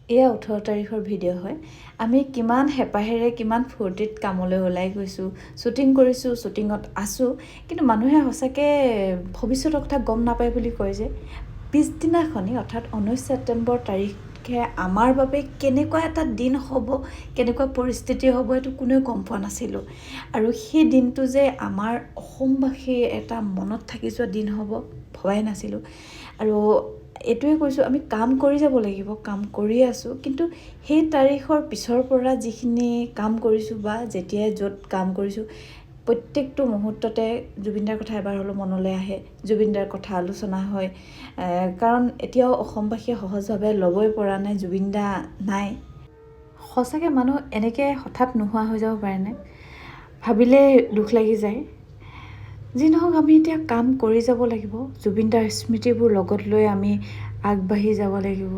এয়া 18 তাৰিখৰ ভিডিঅ' হয়। আমি কিমান হেঁপাহেৰে কিমান ফূৰ্তিত কামলৈ ওলাই গৈছোঁ, শ্বুটিং কৰিছোঁ, শ্বুটিঙত আছোঁ, কিন্তু মানুহে সঁচাকৈ ভৱিষ্যতৰ কথা গম নাপায় বুলি কয় যে। পিছদিনাখনি অৰ্থাৎ 19 ছেপ্টেম্বৰ তাৰিখে আমাৰ বাবে কেনেকুৱা এটা দিন হ'ব, কেনেকুৱা পৰিস্থিতি হ'ব, এইটো কোনেও গম পোৱা নাছিলোঁ। আৰু সেই দিনটো যে আমাৰ অসমবাসীৰ এটা মনত থাকি যোৱা দিন হ'ব ভবাই নাছিলোঁ। আৰু এইটোৱে কৈছোঁ, আমি কাম কৰি যাব লাগিব, কাম কৰি আছোঁ, কিন্তু সেই তাৰিখৰ পিছৰ পৰা যিখিনি কাম কৰিছোঁ বা যেতিয়াই য'ত কাম কৰিছোঁ, প্ৰত্যেকটো মুহূৰ্ততে জুবিনদাৰ কথা এবাৰ হ'লেও মনলৈ আহে, জুবিনদাৰ কথা আলোচনা হয়। কাৰণ এতিয়াও অসমবাসীয়ে সহজভাৱে ল'বই পৰা নাই জুবিনদা নাই। সঁচাকৈ মানুহ এনেকৈ হঠাৎ নোহোৱা হৈ যাব পাৰেনে, ভাবিলেই দুখ লাগি যায়। যি নহওক, আমি এতিয়া কাম কৰি যাব লাগিব, জুবিনদাৰ স্মৃতিবোৰ লগত লৈ আমি আগবাঢ়ি যাব লাগিব।